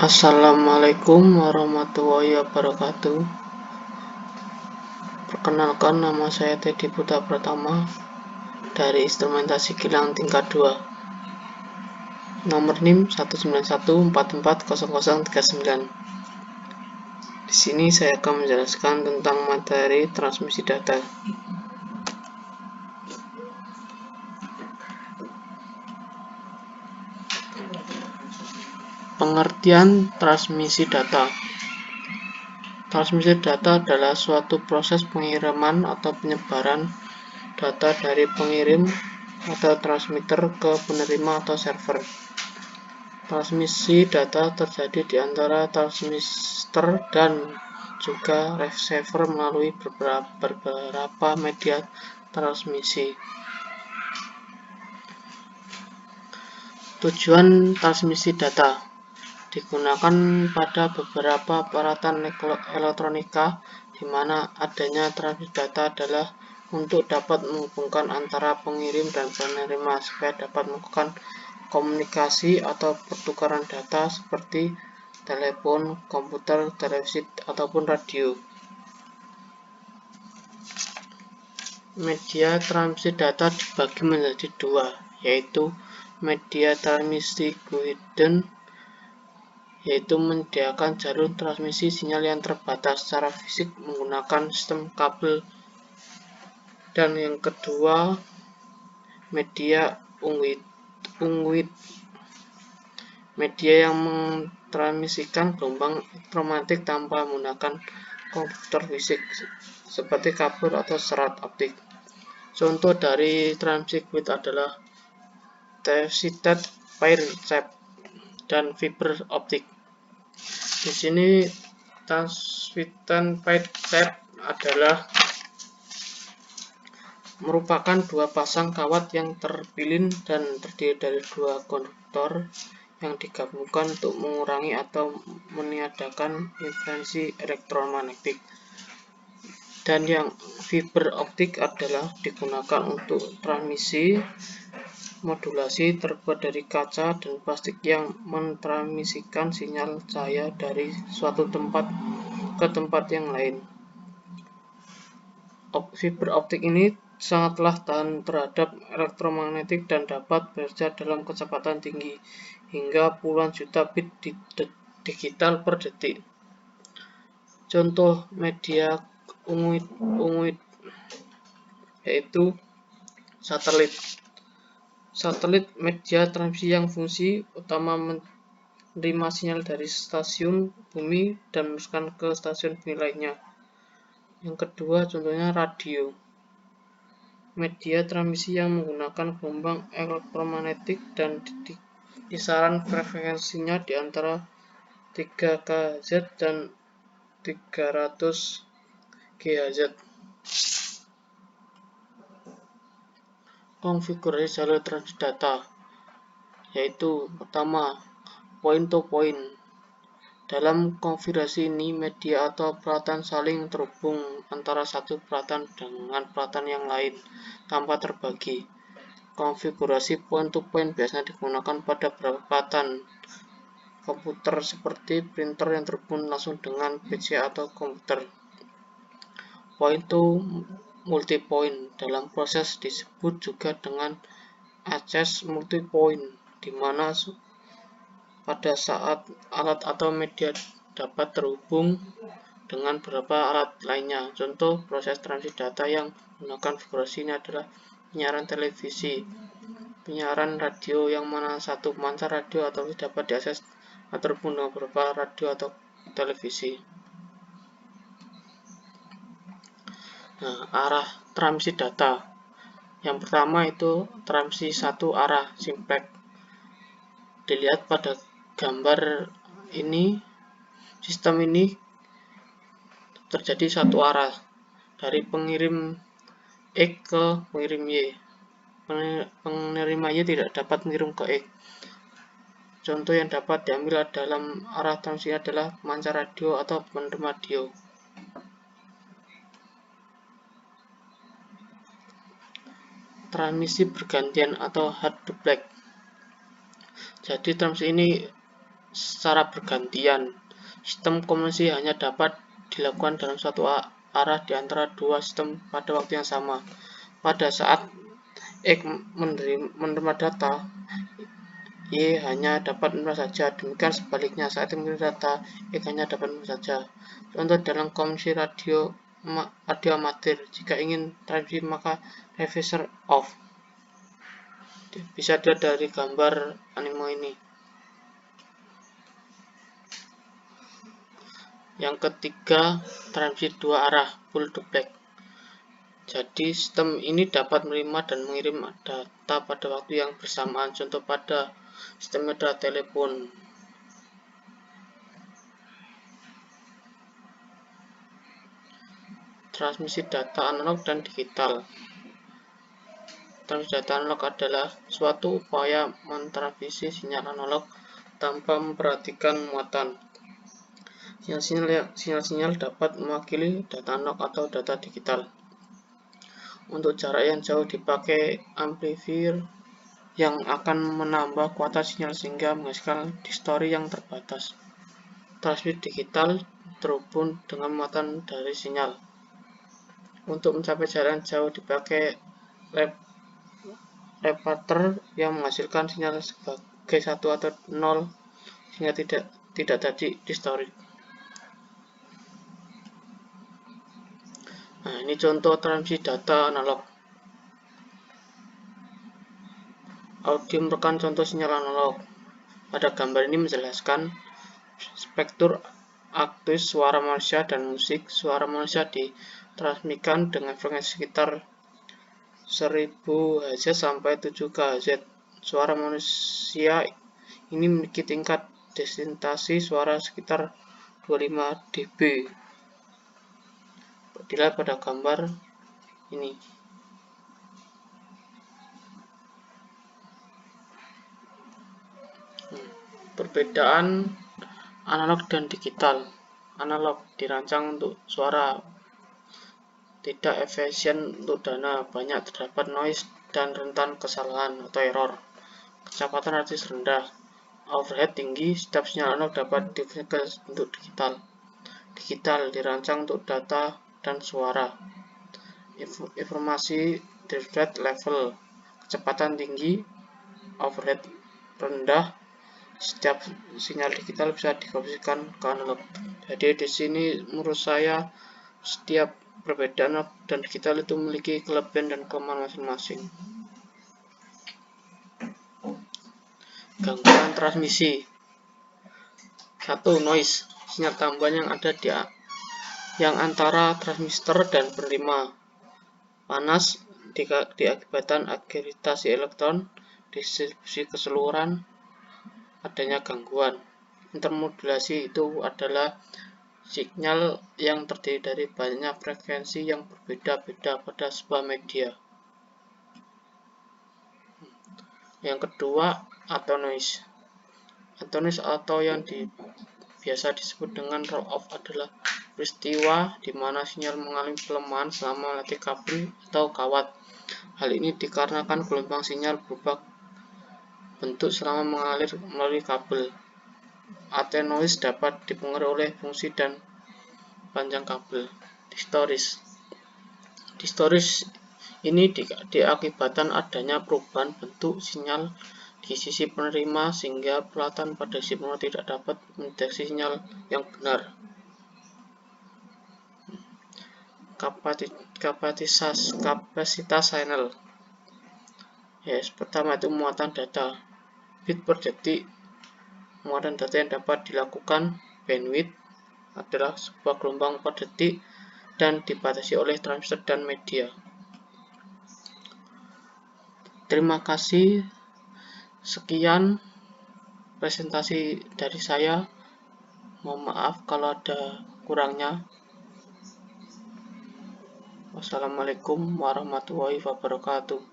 Assalamualaikum warahmatullahi wabarakatuh. Perkenalkan, nama saya Teddy Putra Pratama dari Instrumentasi Gilang tingkat 2. Nomor NIM 191440039. Di sini saya akan menjelaskan tentang materi transmisi data. Pengertian transmisi data. Transmisi data adalah suatu proses pengiriman atau penyebaran data dari pengirim atau transmitter ke penerima atau server. Transmisi data terjadi di antara transmitter dan juga receiver melalui beberapa media transmisi. Tujuan transmisi data digunakan pada beberapa peralatan elektronika, di mana adanya transmisi data adalah untuk dapat menghubungkan antara pengirim dan penerima supaya dapat melakukan komunikasi atau pertukaran data seperti telepon, komputer, televisi, ataupun radio. Media transmisi data dibagi menjadi dua, yaitu media transmisi Guiden, yaitu menyediakan jalur transmisi sinyal yang terbatas secara fisik menggunakan sistem kabel, dan yang kedua media unguid, media yang mentransmisikan gelombang elektromagnetik tanpa menggunakan komputer fisik seperti kabel atau serat optik. Contoh dari transmisi guide adalah Twisted Pair Chip dan fiber optik. Di sini Twisted Pair Chip adalah merupakan dua pasang kawat yang terpilin dan terdiri dari dua konduktor yang digabungkan untuk mengurangi atau meniadakan interferensi elektromagnetik. Dan yang fiber optik adalah digunakan untuk transmisi modulasi, terbuat dari kaca dan plastik yang mentransmisikan sinyal cahaya dari suatu tempat ke tempat yang lain. Fiber optik ini sangatlah tahan terhadap elektromagnetik dan dapat bekerja dalam kecepatan tinggi hingga puluhan juta bit digital per detik. Contoh media unguid yaitu satelit. Satelit media transmisi yang fungsi utama menerima sinyal dari stasiun bumi dan meneruskan ke stasiun bumi lainnya. Yang kedua contohnya radio. Media transmisi yang menggunakan gelombang elektromagnetik dan kisaran frekuensinya di antara 3 kHz dan 300 GHz. Konfigurasi jalur transmisi data yaitu pertama point to point. Dalam konfigurasi ini media atau peralatan saling terhubung antara satu peralatan dengan peralatan yang lain tanpa terbagi. Konfigurasi point to point biasanya digunakan pada beberapa peralatan komputer seperti printer yang terhubung langsung dengan PC atau komputer. Point to multipoint dalam proses disebut juga dengan access multipoint, di mana pada saat alat atau media dapat terhubung dengan beberapa alat lainnya. Contoh proses transmisi data yang menggunakan konfigurasi ini adalah penyiaran televisi, penyiaran radio, yang mana satu pemancar radio atau dapat diakses atau terhubung dengan beberapa radio atau televisi. Nah, arah transmisi data. Yang pertama itu transmisi satu arah simplex. Dilihat pada gambar ini, sistem ini terjadi satu arah dari pengirim X ke pengirim Y. Penerima Y tidak dapat mengirim ke X. Contoh yang dapat diambil dalam arah transmisi adalah pemancar radio atau penerima radio. Transmisi bergantian atau hard duplex. Jadi transmisi ini secara bergantian. Sistem komunikasi hanya dapat dilakukan dalam satu arah di antara dua sistem pada waktu yang sama. Pada saat X menerima data, Y hanya dapat menerima saja. Demikian sebaliknya, saat Y menerima data, X hanya dapat menerima saja. Contoh dalam komunikasi radio amatir, jika ingin transmisi maka receiver off. Bisa dilihat dari gambar anime ini. Yang ketiga, transmisi dua arah full duplex. Jadi sistem ini dapat menerima dan mengirim data pada waktu yang bersamaan. Contoh pada sistem adalah telepon. Transmisi data analog dan digital. Transmisi data analog adalah suatu upaya mentransmisi sinyal analog tanpa memperhatikan muatan. Sinyal-sinyal dapat mewakili data analog atau data digital. Untuk jarak yang jauh dipakai amplifier yang akan menambah kekuatan sinyal sehingga menghasilkan distorsi yang terbatas. Transmisi digital terhubung dengan muatan dari sinyal. Untuk mencapai jarak yang jauh dipakai repeater yang menghasilkan sinyal sebagai 1 atau 0 sehingga tidak terjadi distorsi. Nah, ini contoh transmisi data analog. Audio merupakan contoh sinyal analog. Pada gambar ini menjelaskan spektrum akustik suara manusia dan musik. Suara manusia ditransmisikan dengan frekuensi sekitar 1000 Hz sampai 7 kHz. Suara manusia ini memiliki tingkat densitasi suara sekitar 25 dB. Dilihat pada gambar ini. Perbedaan analog dan digital. Analog dirancang untuk suara tidak efisien untuk dana banyak, terdapat noise dan rentan kesalahan atau error. Kecepatan relatif rendah, overhead tinggi. Setiap sinyal analog dapat difungsikan untuk digital. Digital dirancang untuk data dan suara. Informasi drift level, kecepatan tinggi, overhead rendah. Setiap sinyal digital bisa dikonversikan ke analog. Jadi di sini menurut saya setiap perbedaan analog dan digital itu memiliki kelebihan dan kelemahan masing-masing. Gangguan transmisi. 1. Noise, sinyal tambahan yang ada yang antara transistor dan penerima. Panas diakibatkan agregasi elektron, distribusi keseluruhan, adanya gangguan. Intermodulasi itu adalah sinyal yang terdiri dari banyak frekuensi yang berbeda-beda pada sebuah media. Yang kedua, atonize. Atonize atau yang biasa disebut dengan roll-off adalah peristiwa di mana sinyal mengalami pelemahan selama melalui kabel atau kawat. Hal ini dikarenakan gelombang sinyal berubah bentuk selama mengalir melalui kabel. Atenoise dapat dipengaruhi oleh fungsi dan panjang kabel. Distorsi ini diakibatkan adanya perubahan bentuk sinyal di sisi penerima sehingga peralatan pada sisi penerima tidak dapat mendeteksi sinyal yang benar. Kapasitas channel. Pertama itu muatan data. Bit per detik. Muatan data yang dapat dilakukan. Bandwidth adalah sebuah gelombang per detik dan dibatasi oleh transistor dan media. Terima kasih. Sekian presentasi dari saya. Mohon maaf kalau ada kurangnya. Wassalamualaikum warahmatullahi wabarakatuh.